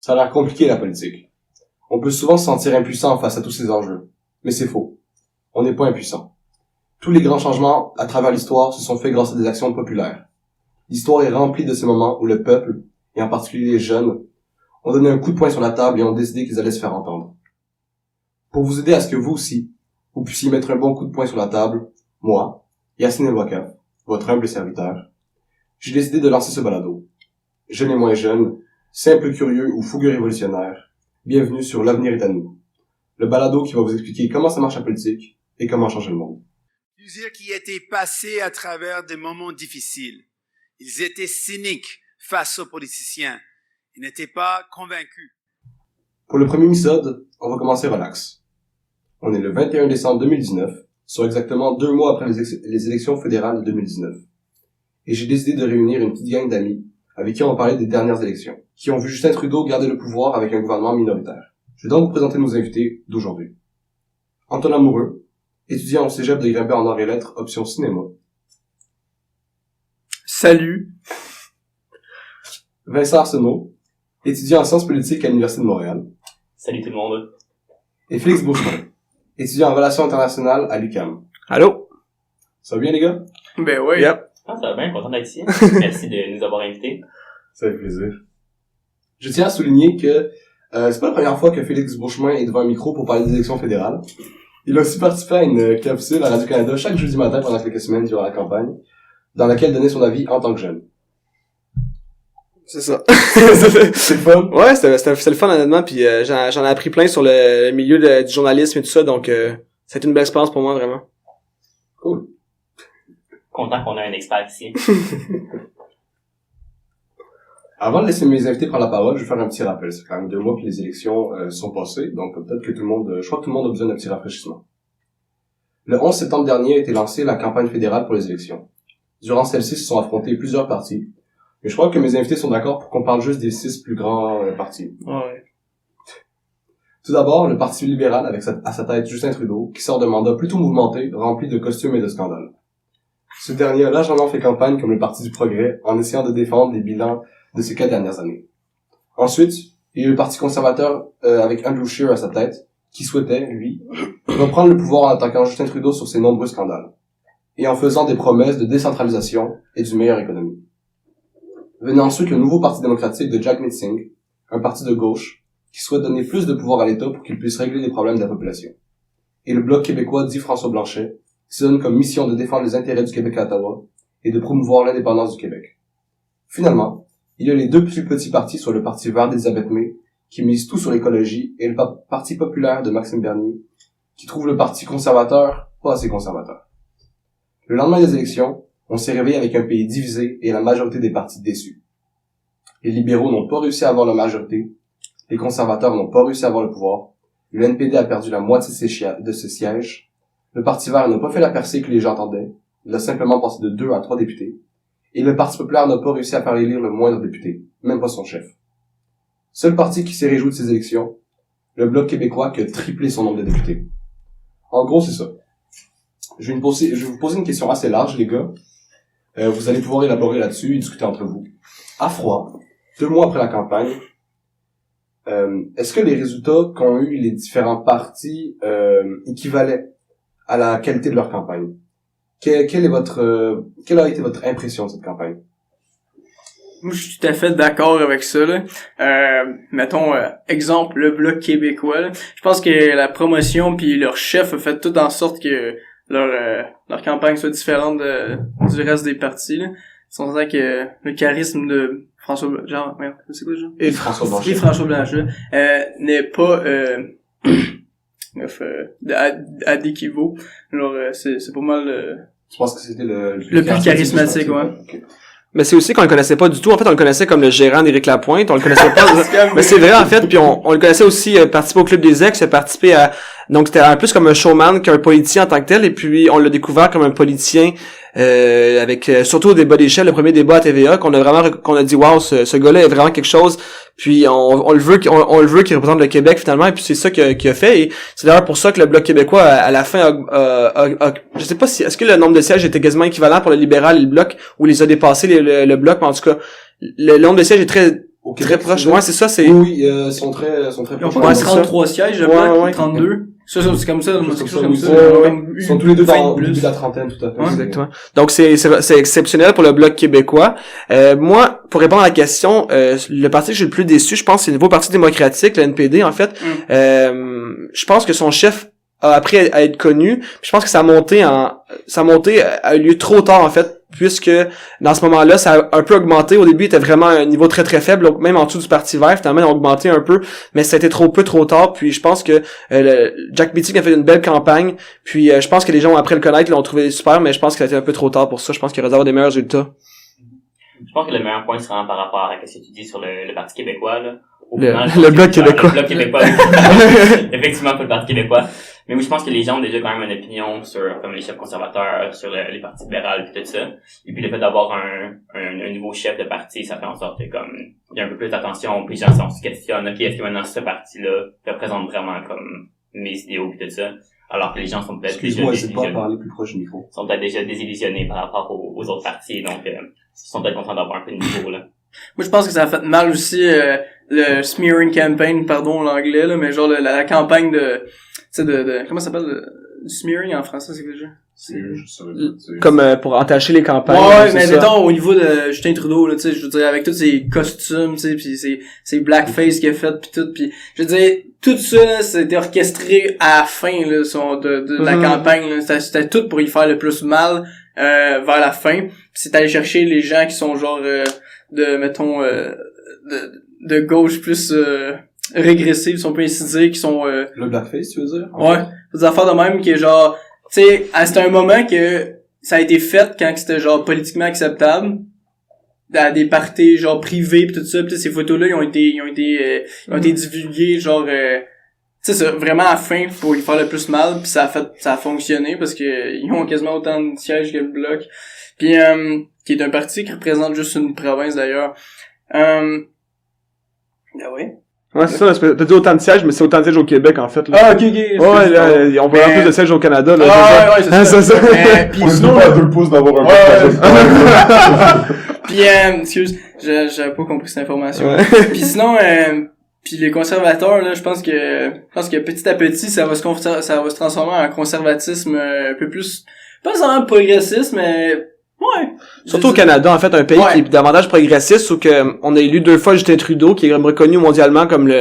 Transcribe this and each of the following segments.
Ça a l'air compliqué, la politique. On peut souvent se sentir impuissant face à tous ces enjeux. Mais c'est faux. On n'est pas impuissant. Tous les grands changements à travers l'histoire se sont faits grâce à des actions populaires. L'histoire est remplie de ces moments où le peuple, et en particulier les jeunes, ont donné un coup de poing sur la table et ont décidé qu'ils allaient se faire entendre. Pour vous aider à ce que vous aussi, vous puissiez mettre un bon coup de poing sur la table, moi, Yacine El Wakaf, votre humble serviteur, j'ai décidé de lancer ce balado. Jeunes et moins jeunes, simples curieux ou fougueux révolutionnaires, bienvenue sur L'avenir est à nous. Le balado qui va vous expliquer comment ça marche la politique et comment changer le monde. Plusieurs qui étaient passés à travers des moments difficiles. Ils étaient cyniques face aux politiciens. Ils n'étaient pas convaincus. Pour le premier épisode, on va commencer relax. On est le 21 décembre 2019, soit exactement 2 mois après les élections fédérales de 2019. Et j'ai décidé de réunir une petite gang d'amis avec qui on va parler des dernières élections, qui ont vu Justin Trudeau garder le pouvoir avec un gouvernement minoritaire. Je vais donc vous présenter nos invités d'aujourd'hui. Antoine Amoureux, étudiant au cégep de Grimby en arts et lettres, option cinéma. Salut. Vincent Arsenault, étudiant en sciences politiques à l'Université de Montréal. Salut tout le monde. Et Félix Beauchemin, étudiant en relations internationales à l'UQAM. Allô? Ça va bien, les gars? Ben oui. Ah, ça va bien, content d'être ici. Merci de nous avoir invités. Ça fait plaisir. Je tiens à souligner que c'est pas la première fois que Félix Beauchemin est devant un micro pour parler des élections fédérales. Il a aussi participé à une capsule à Radio-Canada chaque jeudi matin pendant quelques semaines durant la campagne, dans laquelle donnait son avis en tant que jeune. C'est ça. C'est fun. Ouais, c'était le fun honnêtement, puis j'en ai appris plein sur le milieu du journalisme et tout ça, donc ça a été une belle expérience pour moi vraiment. Cool. Content qu'on ait un expert ici. Avant de laisser mes invités prendre la parole, je vais faire un petit rappel. C'est quand même 2 mois que les élections sont passées, donc peut-être que je crois que tout le monde a besoin d'un petit rafraîchissement. Le 11 septembre dernier a été lancée la campagne fédérale pour les élections. Durant celle-ci se sont affrontés plusieurs partis, mais je crois que mes invités sont d'accord pour qu'on parle juste des 6 plus grands partis. Ouais. Tout d'abord, le Parti libéral avec à sa tête Justin Trudeau, qui sort d'un mandat plutôt mouvementé, rempli de costumes et de scandales. Ce dernier a largement fait campagne comme le Parti du Progrès, en essayant de défendre les bilans de ces 4 dernières années. Ensuite, il y a eu le Parti conservateur avec Andrew Scheer à sa tête, qui souhaitait, lui, reprendre le pouvoir en attaquant Justin Trudeau sur ses nombreux scandales, et en faisant des promesses de décentralisation et d'une meilleure économie. Venait ensuite le nouveau Parti démocratique de Jagmeet Singh, un parti de gauche, qui souhaite donner plus de pouvoir à l'État pour qu'il puisse régler les problèmes de la population. Et le Bloc québécois dit François Blanchet, qui se donne comme mission de défendre les intérêts du Québec à Ottawa et de promouvoir l'indépendance du Québec. Finalement, il y a les 2 plus petits partis, soit le Parti vert d'Elisabeth May, qui mise tout sur l'écologie, et le Parti populaire de Maxime Bernier, qui trouve le Parti conservateur pas assez conservateur. Le lendemain des élections, on s'est réveillé avec un pays divisé et la majorité des partis déçus. Les libéraux n'ont pas réussi à avoir la majorité, les conservateurs n'ont pas réussi à avoir le pouvoir, le NPD a perdu la moitié de ses sièges, le Parti vert n'a pas fait la percée que les gens attendaient, il a simplement passé de 2 à 3 députés, et le Parti populaire n'a pas réussi à faire élire le moindre député, même pas son chef. Seul parti qui s'est réjoui de ces élections, le Bloc québécois qui a triplé son nombre de députés. En gros, c'est ça. Je vais vous poser une question assez large, les gars. Vous allez pouvoir élaborer là-dessus et discuter entre vous. À froid, 2 mois après la campagne, est-ce que les résultats qu'ont eu les différents partis équivalaient à la qualité de leur campagne? Quelle a été votre impression de cette campagne? Moi, je suis tout à fait d'accord avec ça, là. Mettons, exemple, le Bloc québécois, là. Je pense que la promotion puis leur chef a fait tout en sorte que leur campagne soit différente du reste des partis, là. Sans dire que le charisme de François Blanchet, c'est quoi, genre? Et François Blanchet. Et François Blanchet, n'est pas, à d'équivaut. Alors, c'est pas mal, Je pense que c'était le plus charismatique, ouais. Okay. Mais c'est aussi qu'on le connaissait pas du tout. En fait, on le connaissait comme le gérant d'Éric Lapointe. On le connaissait pas. Mais c'est vrai, en fait. Puis on le connaissait aussi, participer au Club des Ex, participer à, donc c'était un plus comme un showman qu'un politicien en tant que tel. Et puis, on l'a découvert comme un politicien, avec, surtout au débat d'échelle, le premier débat à TVA, qu'on a dit, waouh, ce gars-là est vraiment quelque chose. Puis, on le veut qu'il représente le Québec, finalement. Et puis, c'est ça qu'il a fait. Et c'est d'ailleurs pour ça que le Bloc québécois, à la fin, je sais pas si, est-ce que le nombre de sièges était quasiment équivalent pour le libéral et le Bloc, ou les a dépassés le Bloc, mais en tout cas, le nombre de sièges est très Au Très Québec, proche. c'est ça? Ouais, c'est ça, c'est... Oui, sont très Ils ont proches. pas Ouais, c'est 33 sièges, je Ouais, crois, ouais. 32. Ça, c'est comme ça, quelque chose comme oui, ça. ouais, ouais. Comme Ils sont tous les deux 20 dans de le début plus. de la trentaine, tout à fait. Ouais. Exactement. Donc c'est exceptionnel pour le Bloc québécois. Moi, pour répondre à la question, le parti que j'ai le plus déçu, je pense, c'est le nouveau Parti démocratique, le NPD en fait. Je pense que son chef a appris à être connu. Puis je pense que sa montée a eu lieu trop tard en fait, puisque dans ce moment-là, ça a un peu augmenté. Au début, il était vraiment à un niveau très très faible, donc même en dessous du Parti vert, finalement, ils ont augmenté un peu, mais ça a été trop tard. Puis je pense que Jack Meeting a fait une belle campagne. Puis je pense que les gens, après le connaître, l'ont trouvé super, mais je pense que ça a été un peu trop tard pour ça. Je pense qu'il aurait dû avoir des meilleurs résultats. Je pense que le meilleur point sera par rapport à ce que tu dis sur le Parti québécois, là. Le Bloc québécois. Le Bloc québécois. Effectivement, pas le Parti québécois. Mais oui, je pense que les gens ont déjà quand même une opinion sur, comme les chefs conservateurs, sur les partis libéraux et tout ça. Et puis le fait d'avoir un nouveau chef de parti, ça fait en sorte que comme, il y a un peu plus d'attention, puis les gens se questionnent, ok, est-ce que maintenant ce parti-là représente vraiment comme mes idéaux et tout ça? Alors que les gens sont peut-être Excuse-moi, n'hésite pas à parler plus proche du micro. sont peut-être déjà désillusionnés par rapport aux autres partis, donc ils sont peut-être contents d'avoir un peu de niveau, là. Moi, je pense que ça a fait mal aussi, le smearing campaign, pardon l'anglais, là, mais genre la campagne de, tu sais, de comment ça s'appelle, du smearing en français, c'est quoi déjà? Comme pour entacher les campagnes. Ouais, c'est mais ça. mettons, au niveau de Justin Trudeau, là, tu sais, je veux dire, avec tous ses costumes, tu sais, pis ses blackface qu'il a fait, pis tout, pis je veux dire, tout ça, là, c'était orchestré à la fin, là, de la campagne, là. C'était tout pour y faire le plus mal, vers la fin. Pis c'est aller chercher les gens qui sont genre, de, mettons, de gauche plus, régressive, si on peut ainsi dire, qui sont, Le blackface, tu veux dire? ouais, des affaires de même qui est genre, tu sais, c'était un moment que ça a été fait quand c'était genre politiquement acceptable à des parties genre privées pis tout ça, pis ces photos là ils ont été divulguées genre tu sais c'est vraiment à la fin pour y faire le plus mal, puis ça a fonctionné parce que ils ont quasiment autant de sièges que le Bloc, puis qui est un parti qui représente juste une province d'ailleurs. Ah ouais. Ouais, c'est ça, t'as dit autant de sièges, mais c'est autant de sièges au Québec, en fait, là. Ah, ok. Ouais, là, on peut avoir plus de sièges au Canada, là. Ah, ouais, c'est ça. Puis On se dit pas à 2 pouces d'avoir un Puis, excuse, j'avais pas compris cette information. Ouais. Puis sinon, puis les conservateurs, là, je pense que petit à petit, ça va se transformer en un conservatisme un peu plus, pas seulement progressiste, mais, ouais. Surtout au Canada, en fait, un pays Ouais. qui est davantage progressiste, où que on a élu 2 fois Justin Trudeau, qui est reconnu mondialement comme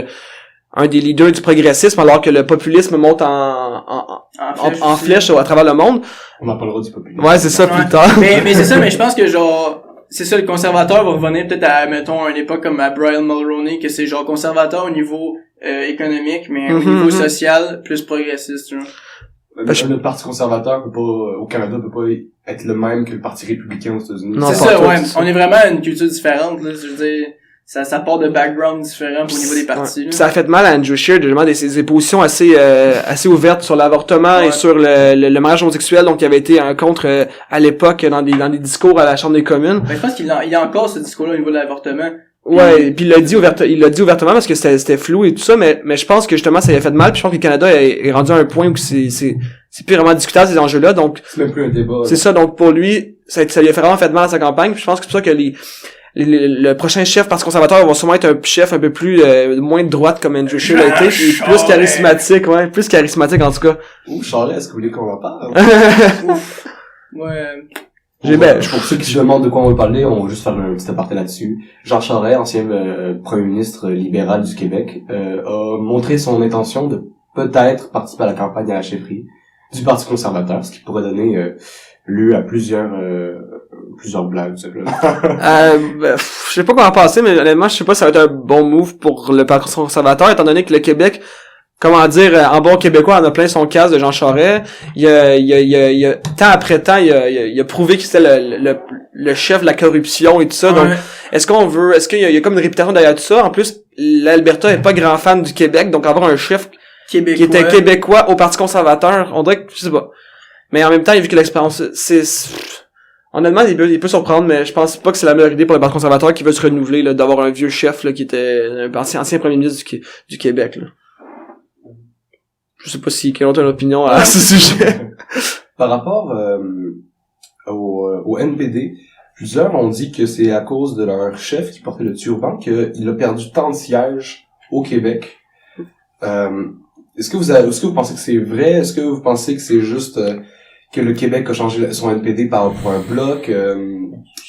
un des leaders du progressisme, alors que le populisme monte en flèche à travers le monde. On n'a pas le droit du populisme. Ouais, c'est ça, Ouais. plus tard. Mais c'est ça, mais je pense que genre, c'est ça, le conservateur va revenir peut-être à, mettons, à une époque comme à Brian Mulroney, que c'est genre conservateur au niveau économique, mais au niveau social, plus progressiste, tu vois. Le Parti conservateur peut pas, au Canada, peut pas être le même que le Parti républicain aux États-Unis. Non, C'est pas ça, tout, ouais. c'est ça. On est vraiment à une culture différente, là. Je veux dire, ça part de background différents au niveau des partis, Ouais. là. Ça a fait mal à Andrew Scheer de demander des positions assez ouvertes sur l'avortement Ouais. et sur le mariage homosexuel, donc il avait été un contre à l'époque dans des discours à la Chambre des communes. Ben, je pense qu'il y a encore ce discours-là au niveau de l'avortement. Ouais, et puis il l'a dit ouvertement parce que c'était flou et tout ça, mais je pense que justement ça lui a fait de mal, puis je pense que le Canada est rendu à un point où c'est plus vraiment discutable ces enjeux-là, donc C'est même plus un débat. c'est ça, donc pour lui, ça lui a vraiment fait de mal à sa campagne, puis je pense que c'est pour ça que le prochain chef Parti conservateur va sûrement être un chef un peu plus moins de droite comme Andrew Scheer l'a été, puis plus charismatique, plus charismatique en tout cas. Ouh, Charles, est-ce que vous voulez qu'on en parle? Ouais. Pour ceux qui se demandent de quoi on va parler, on va juste faire un petit aparté là-dessus. Jean Charest, ancien premier ministre libéral du Québec, a montré son intention de peut-être participer à la campagne à la chefferie du Parti conservateur, ce qui pourrait donner lieu à plusieurs blagues, tout simplement. Je sais pas comment en penser, mais honnêtement, je sais pas si ça va être un bon move pour le Parti conservateur, étant donné que le Québec, comment dire, en bon québécois, en a plein son casse de Jean Charest. Il a temps après temps, il a prouvé que c'était le chef de la corruption et tout ça. Ouais. Donc, est-ce qu'il y a comme une réputation derrière tout ça? En plus, l'Alberta est pas grand fan du Québec, donc avoir un chef Québécois. qui était québécois au Parti conservateur, on dirait que, je sais pas. Mais en même temps, vu que l'expérience, honnêtement, il peut surprendre, mais je pense pas que c'est la meilleure idée pour le Parti conservateur qui veut se renouveler, là, d'avoir un vieux chef, là, qui était un ancien premier ministre du Québec, là. Je sais pas si quelqu'un a une opinion à ce sujet. Par rapport au NPD, Plusieurs ont dit que c'est à cause de leur chef qui portait le turban qu'il a perdu tant de sièges au Québec. Est-ce que vous pensez que c'est vrai? Est-ce que vous pensez que c'est juste que le Québec a changé son NPD pour un bloc?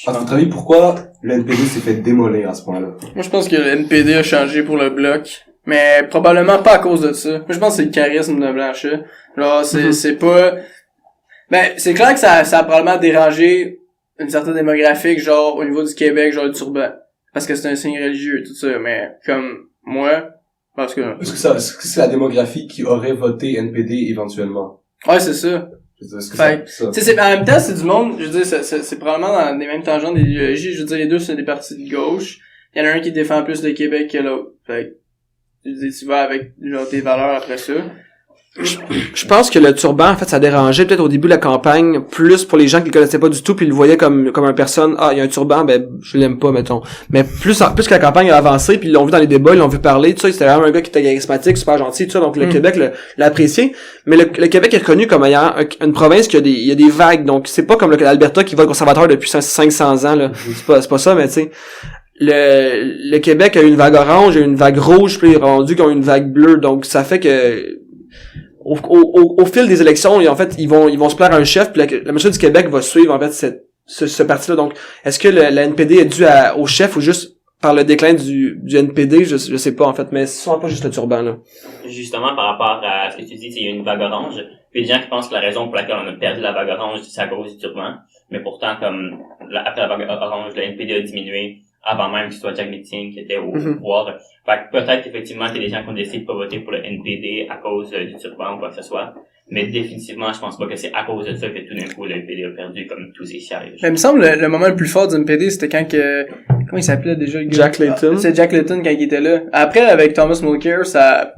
À votre avis, pourquoi le NPD s'est fait démolir à ce point-là? Moi, je pense que le NPD a changé pour le bloc. Mais probablement pas à cause de ça. Moi, je pense que c'est le charisme de Blanchet. Genre, c'est pas... Ben, c'est clair que ça a probablement dérangé une certaine démographique, genre, au niveau du Québec, genre, le turban. Parce que c'est un signe religieux, tout ça. Mais, comme, moi, parce que... Est-ce que c'est la démographie qui aurait voté NPD éventuellement? Ouais, c'est ça. Est-ce que Fait, ça? tu sais, en même temps, c'est du monde, je veux dire, c'est probablement dans les mêmes tangentes d'idéologie. Je veux dire, les deux, c'est des partis de gauche. Il y en a un qui défend plus le Québec que l'autre. Fait, je veux dire, tu vas avec, genre, tes valeurs après ça. Je pense que le turban, en fait, ça dérangeait peut-être au début de la campagne, plus pour les gens qui le connaissaient pas du tout, puis ils le voyaient comme une personne, il y a un turban, ben, je l'aime pas, mettons. Mais plus que la campagne a avancé, puis ils l'ont vu dans les débats, ils l'ont vu parler, tout ça, c'était vraiment un gars qui était charismatique, super gentil, tout ça, donc le Québec l'a apprécié. Mais le Québec est reconnu comme ayant une province qui il y a des vagues, donc c'est pas comme l'Alberta qui vote conservateur depuis 500 ans, là. C'est pas ça, mais tu sais. Le Québec a eu une vague orange, a eu une vague rouge, puis il est rendu qu'ils ont une vague bleue, donc ça fait que, au fil des élections, en fait, ils vont se plaire à un chef, puis la majorité du Québec va suivre, en fait, ce parti-là. Donc, est-ce que la NPD est due au chef ou juste par le déclin du NPD? Je sais pas, en fait, mais ce sont pas juste le turban, là. Justement, par rapport à ce que tu dis, il y a une vague orange. Puis il y a des gens qui pensent que la raison pour laquelle on a perdu la vague orange, c'est à cause du turban. Mais pourtant, comme, après la vague orange, le NPD a diminué avant même que ce soit Jack Meeting qui était au pouvoir. Fait que peut-être effectivement qu'il y a des gens qui ont décidé de pas voter pour le NPD à cause du turban ou quoi que ce soit. Mais définitivement, je pense pas que c'est à cause de ça que tout d'un coup le NPD a perdu comme tous ses sièges. Mais il me semble le moment le plus fort du NPD, c'était quand que... Comment il s'appelait déjà le gars? Jack Layton. C'est Jack Layton quand il était là. Après, avec Thomas Mulcair, ça...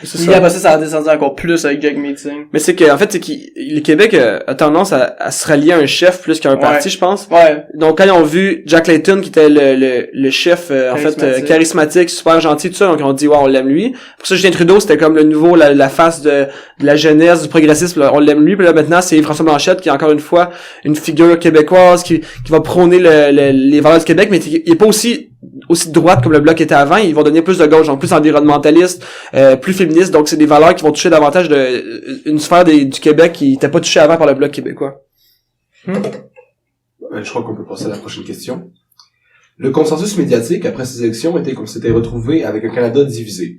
C'est Il après ça a descendu encore plus avec Jack Meeting. Mais c'est que, en fait, c'est que le Québec a tendance à se rallier à un chef plus qu'à un parti, je pense. Ouais. Donc, quand ils ont vu Jack Layton, qui était le chef, en fait, charismatique, super gentil, tout ça, donc ils ont dit, wow, on l'aime lui. Pour ça, Justin Trudeau, c'était comme le nouveau, la face de la jeunesse, du progressisme, là, on l'aime lui. Puis là, maintenant, c'est François Blanchette, qui est encore une fois une figure québécoise, qui va prôner les valeurs du Québec, mais il est pas aussi de droite comme le Bloc était avant. Ils vont devenir plus de gauche, donc plus environnementaliste, plus féministe. Donc, c'est des valeurs qui vont toucher davantage une sphère du Québec qui n'était pas touchée avant par le Bloc québécois. Je crois qu'on peut passer à la prochaine question. Le consensus médiatique après ces élections était qu'on s'était retrouvé avec un Canada divisé.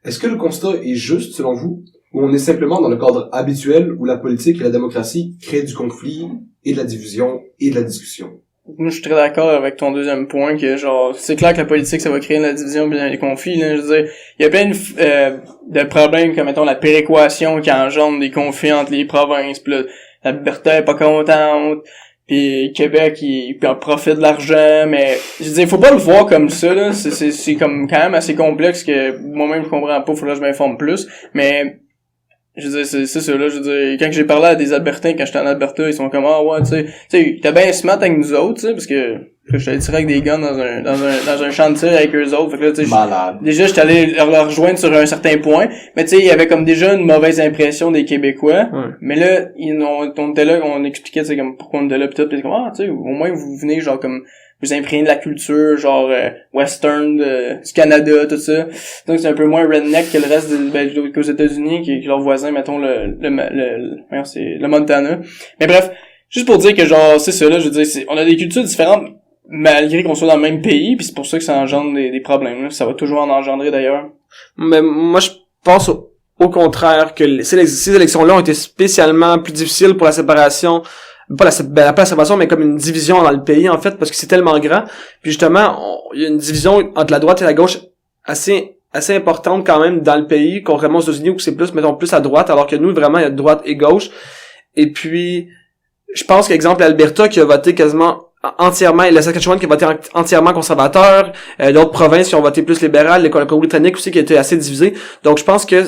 Est-ce que le constat est juste, selon vous, ou on est simplement dans le cadre habituel où la politique et la démocratie créent du conflit et de la division et de la discussion? Moi, je suis très d'accord avec ton deuxième point, que genre, c'est clair que la politique, ça va créer la division et les conflits, là. Je veux dire, il y a plein de problèmes, comme, mettons, la péréquation qui engendre des conflits entre les provinces, pis là, l'Alberta est pas contente, pis Québec, il en profite de l'argent, mais, je veux dire, faut pas le voir comme ça, là. C'est comme, quand même assez complexe que moi-même, je comprends pas, faudrait que je m'informe plus, mais, je veux dire, c'est ça, là, je veux dire, quand j'ai parlé à des Albertains, quand j'étais en Alberta, ils sont comme, ouais, tu sais, t'es bien smart avec nous autres, tu sais, parce que j'étais allé tirer avec des guns dans un champ de tir avec eux autres, fait que là, tu sais, déjà, j'étais allé leur rejoindre sur un certain point, mais tu sais, il y avait comme déjà une mauvaise impression des Québécois, mais là, on était là, on expliquait, tu sais, comme, pourquoi on était là, pis tout, pis comme, tu sais, au moins, vous venez, genre, comme, vous imprégnez de la culture, genre, western, du Canada, tout ça. Donc, c'est un peu moins redneck que le reste qu'aux États-Unis, qui est leur voisin, mettons, le Montana. Mais bref, juste pour dire que, genre, c'est ça, là, je veux dire, on a des cultures différentes, malgré qu'on soit dans le même pays, puis c'est pour ça que ça engendre des problèmes, là. Ça va toujours en engendrer, d'ailleurs. Mais moi, je pense au contraire que ces élections-là ont été spécialement plus difficiles pour la séparation, pas la séparation, mais comme une division dans le pays, en fait, parce que c'est tellement grand. Puis justement, il y a une division entre la droite et la gauche assez importante quand même dans le pays, contrairement aux États-Unis où c'est plus, mettons, plus à droite, alors que nous, vraiment, il y a droite et gauche. Et puis, je pense qu'exemple, l'Alberta qui a voté quasiment entièrement, et la Saskatchewan qui a voté entièrement conservateur, d'autres provinces qui ont voté plus libéral, le Colombie-Britannique aussi qui a été assez divisé. Donc, je pense que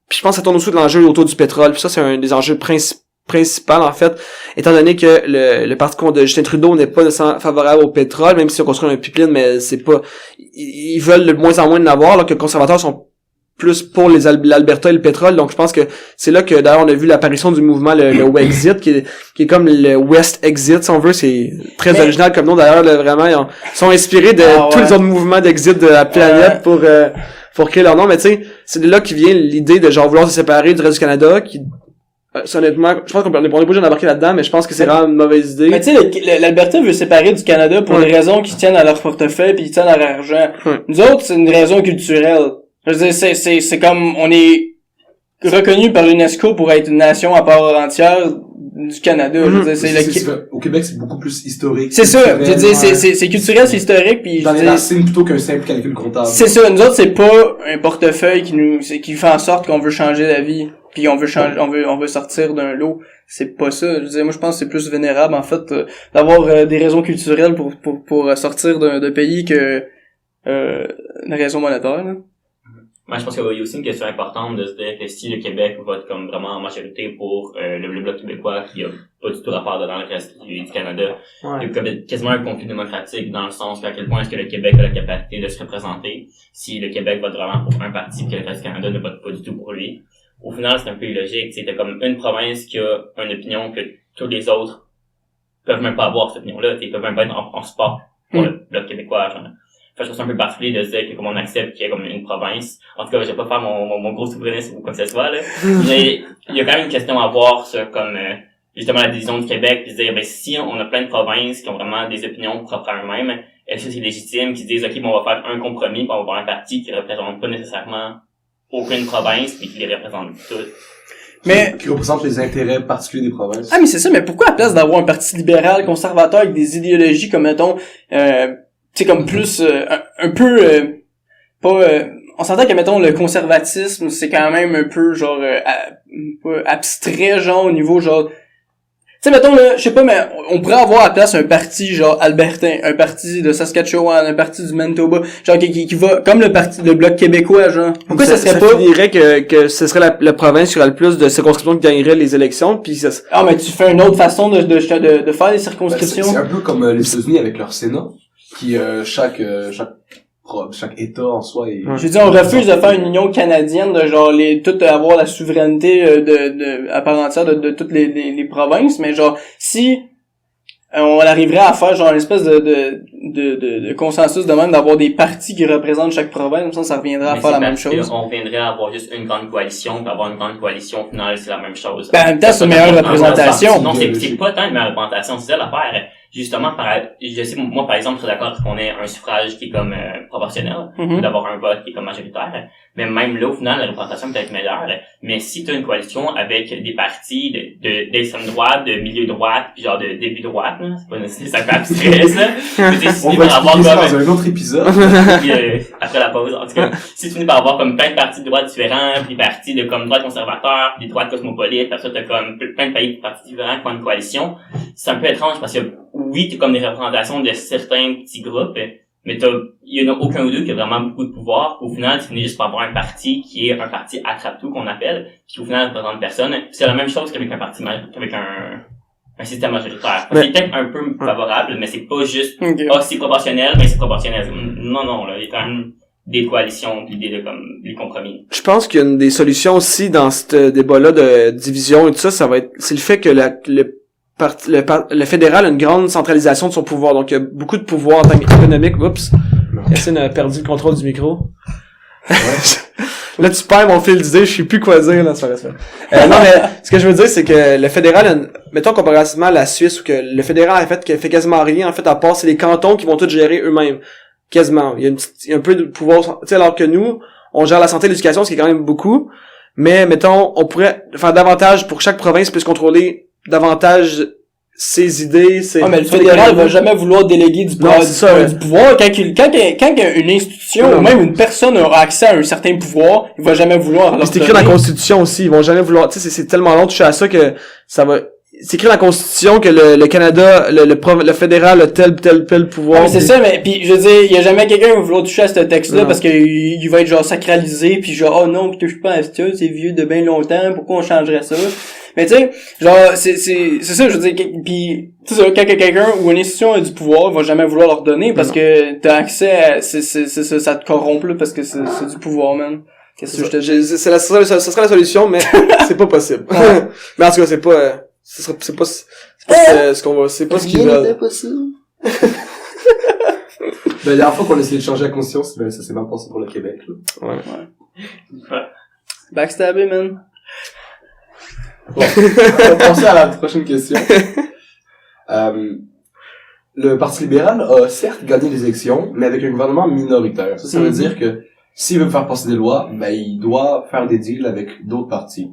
ça tourne aussi de l'enjeu autour du pétrole. Puis ça, c'est un des enjeux principal en fait, étant donné que le parti de Justin Trudeau n'est pas nécessairement favorable au pétrole, même si on construit un pipeline, mais c'est pas, ils veulent de moins en moins de l'avoir, alors que les conservateurs sont plus pour l'Alberta et le pétrole. Donc je pense que c'est là que d'ailleurs on a vu l'apparition du mouvement le Wexit qui est comme le West Exit si on veut. C'est très original comme nom d'ailleurs. Là, vraiment ils sont inspirés de tous les autres mouvements d'exit de la planète pour créer leur nom. Mais tu sais, c'est de là qui vient l'idée de genre vouloir se séparer du reste du Canada qui honnêtement, je pense qu'on n'est pas obligé d'embarquer là-dedans, mais je pense que c'est vraiment une mauvaise idée. Mais tu sais, l'Alberta veut séparer du Canada pour des raisons qui tiennent à leur portefeuille puis qui tiennent à leur argent. Nous autres, c'est une raison culturelle. Je veux dire, c'est comme, on est reconnu par l'UNESCO pour être une nation à part entière du Canada. Je veux dire, au Québec, c'est beaucoup plus historique. C'est ça. Je veux dire, c'est culturel, c'est historique, puis dans les racines plutôt qu'un simple calcul comptable. C'est ça. Nous autres, c'est pas un portefeuille qui fait en sorte qu'on veut changer la vie. Puis on veut sortir d'un lot. C'est pas ça. Je veux dire, moi je pense que c'est plus vénérable en fait d'avoir des raisons culturelles pour sortir d'un pays que une raison monétaire. Là. Moi, je pense qu'il y a aussi une question importante de se dire que si le Québec vote comme vraiment en majorité pour le Bloc québécois, qui a pas du tout rapport dans le reste du Canada, il y a quasiment un conflit démocratique dans le sens à quel point est-ce que le Québec a la capacité de se représenter si le Québec vote vraiment pour un parti que le reste du Canada ne vote pas du tout pour lui. Au final, c'est un peu illogique. C'est comme une province qui a une opinion que tous les autres peuvent même pas avoir, cette opinion-là. Ils peuvent même pas être en support pour le Bloc québécois. Genre. Fait que je trouve ça un peu particulier de se dire que comme on accepte qu'il y a comme une province. En tout cas, je vais pas faire mon gros souverainiste ou quoi que ce soit, là. Mais il y a quand même une question à voir sur comme justement la division du Québec, puis se dire ben si on a plein de provinces qui ont vraiment des opinions propres à eux-mêmes, est-ce que c'est légitime qu'ils disent OK, bon, on va faire un compromis, puis on va avoir un parti qui représente pas nécessairement aucune province puis qui les représente toutes. Mais qui représente les intérêts particuliers des provinces. Ah mais c'est ça, mais pourquoi à place d'avoir un parti libéral conservateur avec des idéologies comme mettons tu sais comme plus un peu pas on s'entend que mettons le conservatisme c'est quand même un peu genre abstrait genre au niveau genre tu sais, mettons, là, je sais pas, mais on pourrait avoir à la place un parti, genre, albertain, un parti de Saskatchewan, un parti du Manitoba, genre, qui va, comme le Bloc québécois, genre. Pourquoi ça serait pas... Ça finirait que ce serait la province qui aurait le plus de circonscriptions qui gagnerait les élections, puis ça... Ah, mais tu fais une autre façon de faire les circonscriptions. C'est un peu comme les États-Unis avec leur Sénat, qui, chaque État en soi est... Je veux dire, on refuse de faire une union canadienne de genre tout avoir la souveraineté à part entière de toutes les provinces, mais genre si on arriverait à faire genre une espèce de consensus de même d'avoir des partis qui représentent chaque province, ça reviendrait à faire la même chose. On viendrait à avoir juste une grande coalition, puis avoir une grande coalition, au final, c'est la même chose. Ben, en même temps, c'est une meilleure représentation. Non, c'est pas tant une meilleure représentation, c'est ça l'affaire. Justement, je sais, moi, par exemple, je suis d'accord qu'on ait un suffrage qui est comme proportionnel, ou d'avoir un vote qui est comme majoritaire. Mais même là, au final, la représentation peut être meilleure. Mais si tu as une coalition avec des partis d'extrême droite, de milieu droite, puis genre de début droite, là, c'est pas nécessairement ça peut abstrait, ça. On va expliquer ça dans un autre épisode. Puis, après la pause, en tout cas, si tu finis par avoir comme plein de partis de droite différents, puis des partis de comme droite conservateur, puis des droites cosmopolites, puis après ça, t'as comme plein de pays de partis différents qui font une coalition, c'est un peu étrange parce que oui, t'as comme des représentations de certains petits groupes, mais il y en a aucun ou deux qui a vraiment beaucoup de pouvoir. Au final, tu finis juste par avoir un parti qui est un parti attrape-tout qu'on appelle, qui au final ne représente personne. C'est la même chose qu'avec un parti, qu'avec un système majoritaire. C'est peut-être un peu favorable, mais c'est pas juste, c'est proportionnel, mais c'est proportionnel. Non, là, il y a quand même des coalitions puis des compromis. Je pense qu'il y a une des solutions aussi dans ce débat-là de division et tout ça, c'est le fait que le fédéral a une grande centralisation de son pouvoir. Donc, il y a beaucoup de pouvoir en tant qu'économique. Oups. Yacine a perdu le contrôle du micro. Ouais. Là, tu perds mon fil d'idée, je sais plus quoi dire, là, ça reste non, mais, ce que je veux dire, c'est que le fédéral, mettons comparativement à la Suisse, où que le fédéral, en fait, fait quasiment rien, en fait, à part, c'est les cantons qui vont tout gérer eux-mêmes. Quasiment. Il y a un peu de pouvoir, tu sais, alors que nous, on gère la santé et l'éducation, ce qui est quand même beaucoup. Mais, mettons, on pourrait faire davantage pour que chaque province puisse contrôler davantage ses idées, mais le fédéral va jamais vouloir déléguer du pouvoir. Quand une institution ou même une personne aura accès à un certain pouvoir, il va jamais vouloir. C'est écrit dans la Constitution aussi, ils vont jamais vouloir. Tu sais, c'est tellement long de toucher à ça que ça va. C'est écrit dans la Constitution que le Canada, le fédéral a tel pouvoir. C'est ça, mais puis je veux dire, il y a jamais quelqu'un qui va vouloir toucher à ce texte-là parce que il va être genre sacralisé puis genre oh non, touche pas à ça, c'est vieux de bien longtemps, pourquoi on changerait ça? Mais tu sais, genre c'est ça, je veux dire, puis tu sais, quand quelqu'un ou une institution a du pouvoir, il va jamais vouloir leur donner parce que t'as accès à ça te corrompt là parce que c'est du pouvoir, man. Qu'est-ce que je te dis? Ça serait la solution, mais c'est pas possible. Mais en tout cas, c'est pas ce qu'on va, c'est pas ce qu'ils veulent. possible. La dernière fois qu'on a essayé de changer la constitution, ça s'est mal passé pour le Québec, là. Ouais. Backstabé, man. Bon, on va passer à la prochaine question. Le Parti libéral a certes gagné les élections, mais avec un gouvernement minoritaire. Ça veut dire que s'il veut faire passer des lois, ben il doit faire des deals avec d'autres partis.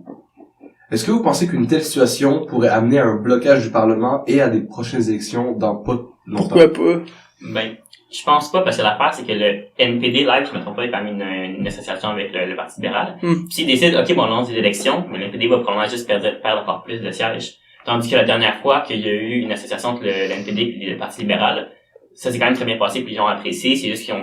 Est-ce que vous pensez qu'une telle situation pourrait amener à un blocage du Parlement et à des prochaines élections dans pas longtemps? Pourquoi pas? Ben, je pense pas, parce que l'affaire, c'est que le NPD, live, je me trompe pas, est parmi une association avec le Parti libéral. S'ils décident, ok, bon, on lance des élections, mais le NPD va probablement juste perdre encore plus de sièges. Tandis que la dernière fois qu'il y a eu une association entre le NPD et le Parti libéral, ça s'est quand même très bien passé, puis les gens ont apprécié. C'est juste qu'ils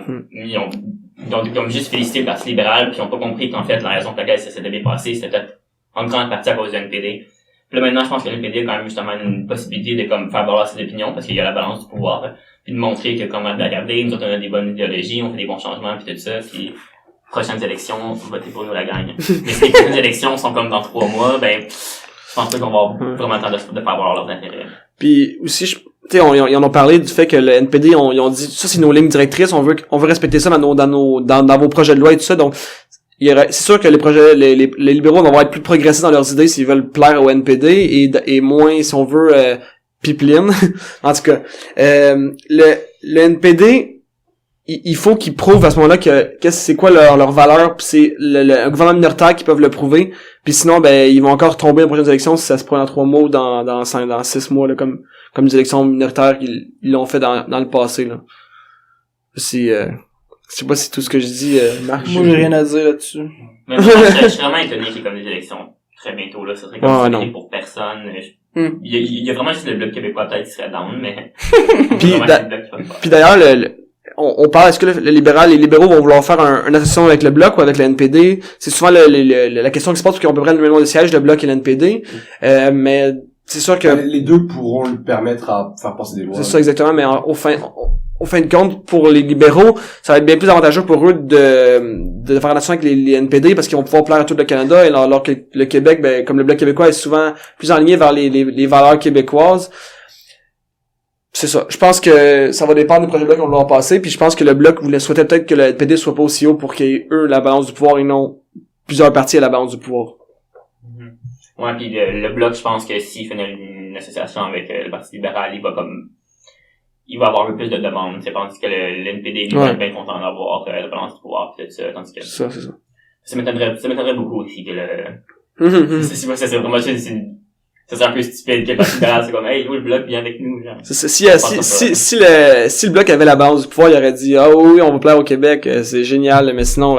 ont juste félicité le Parti libéral, puis ils ont pas compris qu'en fait, la raison pour laquelle ça s'était bien passé, c'était peut-être en grande partie à cause du NPD. Puis là, maintenant, je pense que le NPD a quand même justement une possibilité de comme faire valoir ses opinions, parce qu'il y a la balance du pouvoir, puis de montrer que, comme regardez, nous autres, on a des bonnes idéologies, on fait des bons changements, puis tout ça, puis prochaines élections, votez pour nous, la gagne. Mais si les prochaines élections sont comme dans 3 mois, ben, je pense pas qu'on va avoir vraiment le temps de faire valoir leurs intérêts. Puis aussi, tu sais, ils en ont parlé du fait que le NPD, ils ont dit, ça c'est nos lignes directrices, on veut respecter ça dans vos projets de loi et tout ça, donc, c'est sûr que les libéraux vont être plus progressistes dans leurs idées s'ils veulent plaire au NPD et moins, si on veut, pipeline. En tout cas, le NPD, il faut qu'ils prouvent à ce moment-là que c'est quoi leur valeur, puis c'est un gouvernement minoritaire qui peuvent le prouver, puis sinon ben ils vont encore tomber aux prochaines élections si ça se prend dans 3 mois ou dans 6 mois là, comme les élections minoritaires qu'ils l'ont fait dans le passé là. C'est je sais pas si tout ce que je dis marche. Moi, j'ai rien à dire là-dessus. Mais moi, je suis vraiment étonné qu'il y ait comme des élections très bientôt, là. Ça serait comme pour personne. Il y a vraiment juste le Bloc québécois peut-être qui serait down, mais... Puis d'ailleurs, on parle, est-ce que les libéraux vont vouloir faire une association avec le Bloc ou avec le NPD? C'est souvent la question qui se pose, parce qu'on peut prendre le même nombre de sièges, le Bloc et le NPD. Mais c'est sûr que... Les deux pourront le permettre à faire passer des lois. C'est ça, exactement, mais au fin de compte, pour les libéraux, ça va être bien plus avantageux pour eux de faire relation avec les NPD parce qu'ils vont pouvoir plaire à tout le Canada, et alors que le Québec, ben, comme le Bloc québécois est souvent plus enligné vers les valeurs québécoises. C'est ça. Je pense que ça va dépendre des projets de Bloc qu'on va passer, puis je pense que le Bloc souhaitait peut-être que le NPD soit pas aussi haut pour qu'il y ait eux la balance du pouvoir et non plusieurs partis à la balance du pouvoir. Ouais, puis le Bloc, je pense que s'il fait une association avec le Parti libéral, il va avoir un peu plus de demandes. C'est tandis que le NPD va être bien content d'avoir la balance du pouvoir pis tout ça, tandis que c'est ça. Ça m'étonnerait beaucoup aussi que c'est vraiment ça serait un peu stupide que le Parti libéral c'est comme hey, nous le Bloc vient avec nous, genre. Si le Bloc avait la balance du pouvoir, il aurait dit ah oui, on va plaire au Québec, c'est génial, mais sinon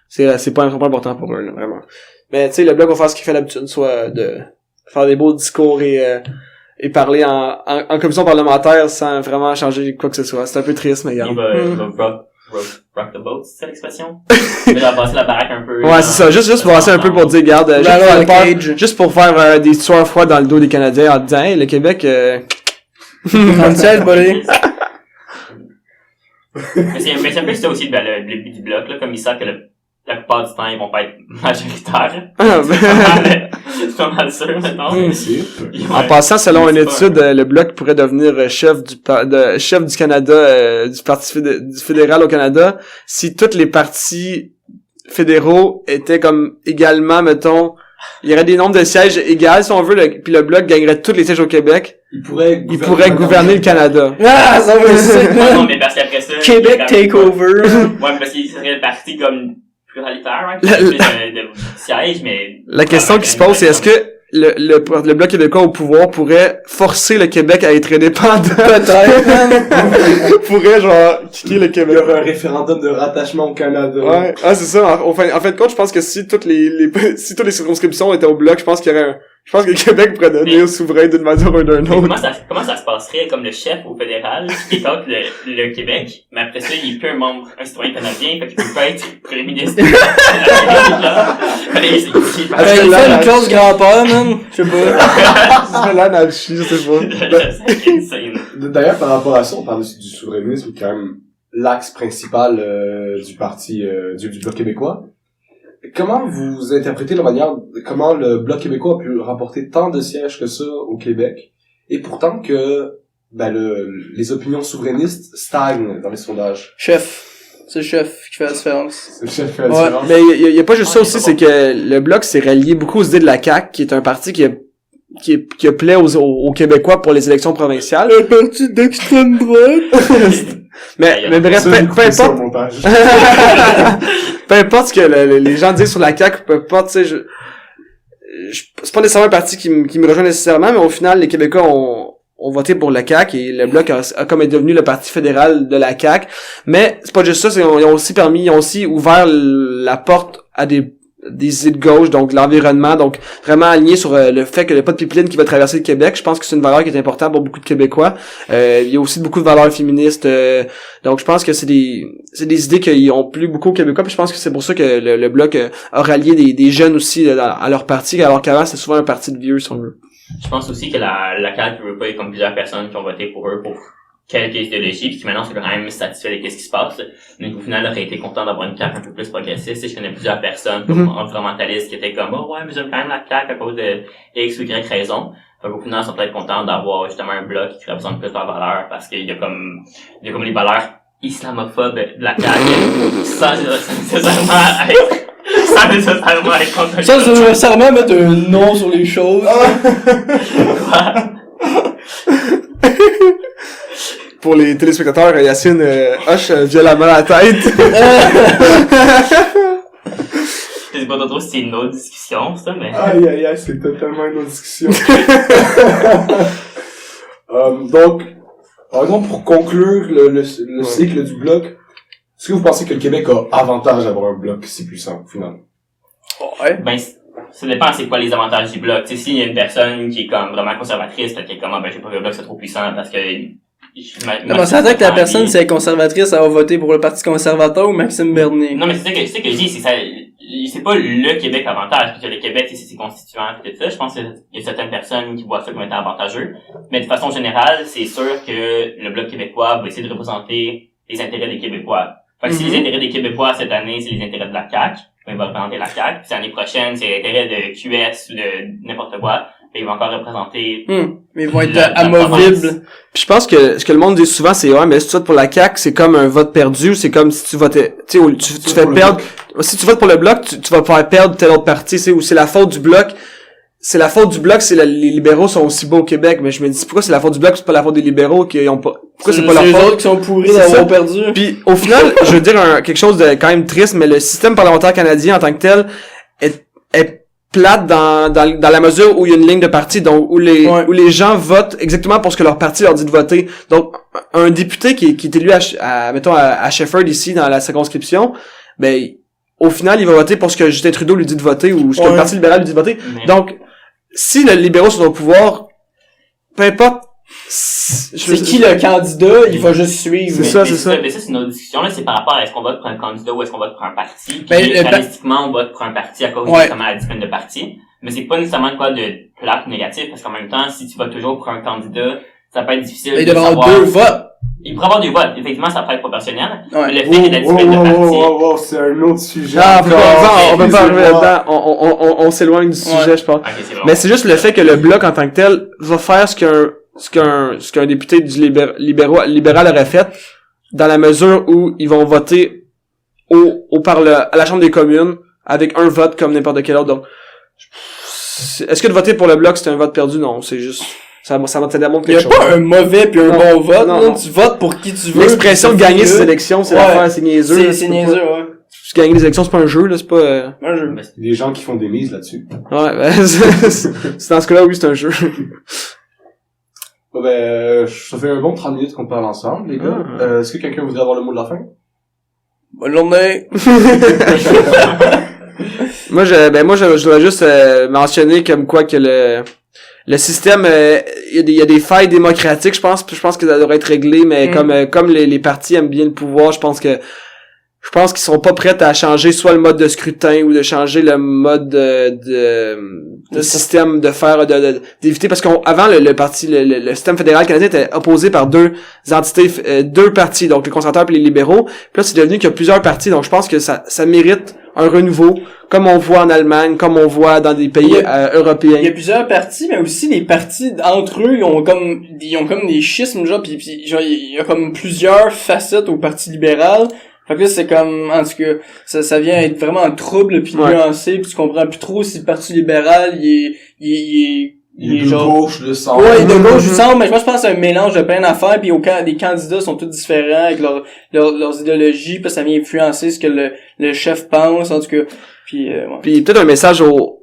c'est pas important pour eux là, vraiment. Mais tu sais, le Bloc va faire ce qu'il fait d'habitude, soit de faire des beaux discours et parler en commission parlementaire sans vraiment changer quoi que ce soit. C'est un peu triste, mais regarde. Il va rock the boat, c'est ça l'expression? Il va passer la baraque un peu. Ouais, c'est ça. Juste passer un peu pour dire, regarde, juste pour faire des histoires froides dans le dos des Canadiens en disant, hey, le Québec, On tient le bolé. Mais c'est un peu ça aussi le but du Bloc, là, comme ils savent que la plupart du temps, ils vont pas être majoritaires. C'est pas mal sûr, maintenant. En passant, selon une étude, le Bloc pourrait devenir chef du Canada, du Parti du fédéral au Canada, si tous les partis fédéraux étaient comme également, mettons, il y aurait des nombres de sièges égaux, si on veut, puis le Bloc gagnerait tous les sièges au Québec. Il pourrait gouverner le Canada. Ah, ça va être non, mais parce qu'après ça... Québec takeover. Ouais, parce qu'il serait le parti comme pluralitaire, de sièges, mais... La question qui se pose, c'est est-ce que le Bloc québécois au pouvoir pourrait forcer le Québec à être indépendant? Peut-être. Pourrait, genre, kicker le Québec. Il y aurait un référendum de rattachement au Canada. Ouais. Ah, c'est ça. En fin de compte, je pense que si toutes les circonscriptions étaient au Bloc, je pense que le Québec pourrait devenir souverain d'une manière ou d'une autre. Comment ça se passerait comme le chef au fédéral qui écoute le Québec, mais après ça, il est plus un citoyen canadien, fait qu'il peut pas être premier ministre. Il fait une clause grand-père, man. Je sais pas. C'est l'anarchie, je sais pas. D'ailleurs, par rapport à ça, on parle du souverainisme, qui est quand même l'axe principal du parti du Bloc québécois. comment vous interprétez la manière, comment le Bloc québécois a pu remporter tant de sièges que ça au Québec, et pourtant que, les opinions souverainistes stagnent dans les sondages? Chef. C'est le chef qui fait la différence. C'est le chef qui fait la différence. Mais il y a pas juste ça aussi, c'est que le Bloc s'est rallié beaucoup aux idées de la CAQ, qui est un parti qui a plaît aux Québécois pour les élections provinciales. Un parti d'extrême droite. mais bref, peu importe. Peu importe ce que les gens disent sur la CAQ, peu importe, tu sais, c'est pas nécessairement un parti qui me rejoint nécessairement, mais au final, les Québécois ont voté pour le CAQ et le Bloc a comme est devenu le parti fédéral de la CAQ. Mais c'est pas juste ça, ils ont aussi ouvert la porte à des idées de gauche, donc l'environnement, donc vraiment aligné sur le fait qu'il n'y a pas de pipeline qui va traverser le Québec. Je pense que c'est une valeur qui est importante pour beaucoup de Québécois. Il y a aussi beaucoup de valeurs féministes, donc je pense que c'est des idées qui ont plu beaucoup aux Québécois, puis je pense que c'est pour ça que le Bloc a rallié des jeunes aussi à leur parti, alors qu'avant c'était souvent un parti de vieux, si on veut. Je pense aussi que la CAQ veut pas, comme plusieurs personnes qui ont voté pour eux pour quelques idéologies, puis qui maintenant sont quand même satisfaits de ce qui se passe. Donc au final, j'aurais été content d'avoir une CAQ un peu plus progressiste. Et je connais plusieurs personnes comme environnementalistes qui étaient comme oh ouais, mais j'aime quand même la CAQ à cause de X ou Y raison. Donc au final, ils sont peut-être contents d'avoir justement un bloc qui représente plus leurs valeurs parce qu'il y a comme les valeurs islamophobes de la CAQ sans nécessairement être contre Sans nécessairement mettre un nom sur les choses. Pour les téléspectateurs, Yacine hoche violemment la tête. Je sais pas trop si c'est une autre discussion, ça, mais... Aïe, c'est totalement une autre discussion. Donc, par exemple, pour conclure le cycle du Bloc, est-ce que vous pensez que le Québec a avantage d'avoir un Bloc si puissant, au final? Ouais. Ben, ça dépend c'est quoi les avantages du Bloc. Tu sais, s'il y a une personne qui est comme vraiment conservatrice, qui est comme, j'ai pas que le Bloc c'est trop puissant parce que... Non, mais ça veut dire que la personne, si elle est conservatrice, elle va voter pour le Parti conservateur ou Maxime Bernier. Non, mais c'est ça que je dis, c'est pas le Québec avantage, parce que le Québec, c'est ses constituants et tout ça. Je pense qu'il y a certaines personnes qui voient ça comme étant avantageux. Mais de façon générale, c'est sûr que le Bloc québécois va essayer de représenter les intérêts des Québécois. Fait que si les intérêts des Québécois cette année, c'est les intérêts de la CAQ, il va représenter la CAQ. Puis l'année prochaine, c'est les intérêts de QS ou de n'importe quoi. Puis il va encore représenter... Mais ils vont être amovibles. Puis je pense que ce que le monde dit souvent, c'est ouais, mais si tu votes pour la CAQ, c'est comme un vote perdu, c'est comme si tu votais, tu sais, tu fais perdre. Si tu votes pour le Bloc, tu vas faire perdre telle autre partie, c'est ou c'est la faute du Bloc. C'est la faute du Bloc, les libéraux sont aussi beaux au Québec, mais je me dis pourquoi c'est la faute du Bloc, c'est pas la faute des libéraux qui ont pas. Pourquoi c'est pas leur faute? C'est les autres qui sont pourris d'avoir perdu. Puis au final, je veux dire quelque chose de quand même triste, mais le système parlementaire canadien en tant que tel est plate dans la mesure où il y a une ligne de parti, donc où les gens votent exactement pour ce que leur parti leur dit de voter. Donc un député qui est élu à Shefford ici dans la circonscription, ben au final il va voter pour ce que Justin Trudeau lui dit de voter ou ce que le Parti libéral lui dit de voter. Donc si les libéraux sont au pouvoir, peu importe c'est qui le candidat, il va juste suivre. Mais ça, c'est une autre discussion, là, c'est par rapport à est-ce qu'on vote pour un candidat ou est-ce qu'on vote pour un parti. Puis, réalistiquement, on vote pour un parti à cause justement de la discipline de parti. Mais c'est pas nécessairement de quoi de plate ou négatif, parce qu'en même temps, si tu votes toujours pour un candidat, ça peut être difficile de savoir. Il devrait avoir 2 votes. Il pourrait avoir 2 votes. Effectivement, ça peut être proportionnel. Mais le fait qu'il y ait de la discipline de parti. C'est un autre sujet. On peut pas arriver là-dedans. On s'éloigne du sujet, je pense. Okay, mais c'est juste le fait que le Bloc en tant que tel va faire ce qu'un député du libéral aurait fait, dans la mesure où ils vont voter à la Chambre des communes avec un vote comme n'importe quel autre. Donc, est-ce que de voter pour le Bloc c'est un vote perdu? Non, c'est juste ça démontre quelque chose. Il y a pas un mauvais puis un bon vote. Non. Tu votes pour qui tu veux. L'expression de gagner ces élections, c'est l'affaire, c'est niaiseux. C'est niaiseux, ouais. Gagner les élections, c'est pas un jeu, là, c'est pas un jeu. Il y a des gens qui font des mises là-dessus. Ouais, c'est dans ce cas-là, oui, c'est un jeu. Ça fait un bon 30 minutes qu'on parle ensemble, les gars. Est-ce que quelqu'un voudrait avoir le mot de la fin? Bonne journée! Moi, je voudrais juste mentionner comme quoi que le système, il y a des failles démocratiques, je pense que ça devrait être réglé, mais comme les partis aiment bien le pouvoir, je pense qu'ils sont pas prêts à changer soit le mode de scrutin ou de changer le mode de système de faire d'éviter, parce qu'avant le système fédéral canadien était opposé par 2 entités, 2 partis, donc les conservateurs et les libéraux. Puis là c'est devenu qu'il y a plusieurs partis, donc je pense que ça mérite un renouveau, comme on voit en Allemagne, comme on voit dans des pays européens. Il y a plusieurs partis, mais aussi les partis entre eux, ils ont comme des schismes, genre, pis genre, il y a comme plusieurs facettes au Parti libéral. Fait que là, c'est comme, en tout cas, ça vient être vraiment un trouble pis nuancé, pis tu comprends plus trop si le Parti libéral, il est de genre... gauche, de centre. Ouais, de gauche, du centre, mais moi, je pense que c'est un mélange de plein d'affaires, pis les candidats sont tous différents avec leurs idéologies, pis ça vient influencer ce que le chef pense, en tout cas. Ouais. Puis peut-être un message aux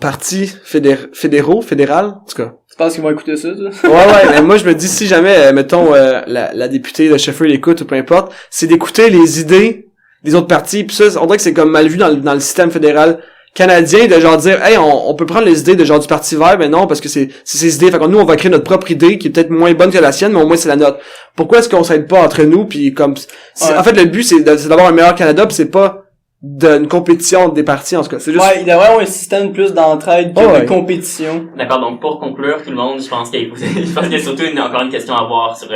partis fédéral, en tout cas. Tu penses qu'ils vont écouter ça, toi? Ouais, mais moi je me dis si jamais, mettons, la députée de Sheffield l'écoute ou peu importe, c'est d'écouter les idées des autres partis, pis ça, on dirait que c'est comme mal vu dans le système fédéral canadien de genre dire hey on peut prendre les idées de genre du Parti vert, mais non parce que c'est ses idées, fait que nous on va créer notre propre idée qui est peut-être moins bonne que la sienne, mais au moins c'est la nôtre. Pourquoi est-ce qu'on s'aide pas entre nous, puis comme en fait le but c'est d'avoir un meilleur Canada, puis c'est pas d'une compétition des partis, en tout cas. C'est juste... Ouais, il devrait y avoir un système plus d'entraide que de compétition. D'accord, donc pour conclure, tout le monde, je pense qu'il y a surtout encore une question à voir sur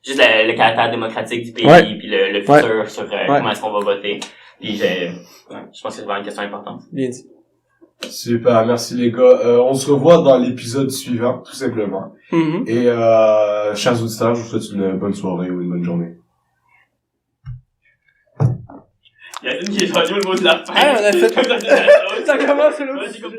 juste le caractère démocratique du pays, puis le futur sur comment est-ce qu'on va voter. Puis je pense que c'est vraiment une question importante. Bien dit. Super, merci les gars. On se revoit dans l'épisode suivant, tout simplement. Mm-hmm. Et chers auditeurs, je vous souhaite une bonne soirée ou une bonne journée. Il y a une qui est le mot de la fin. Ah, on a fait... Ça commence, là. Ouais, j'ai compris.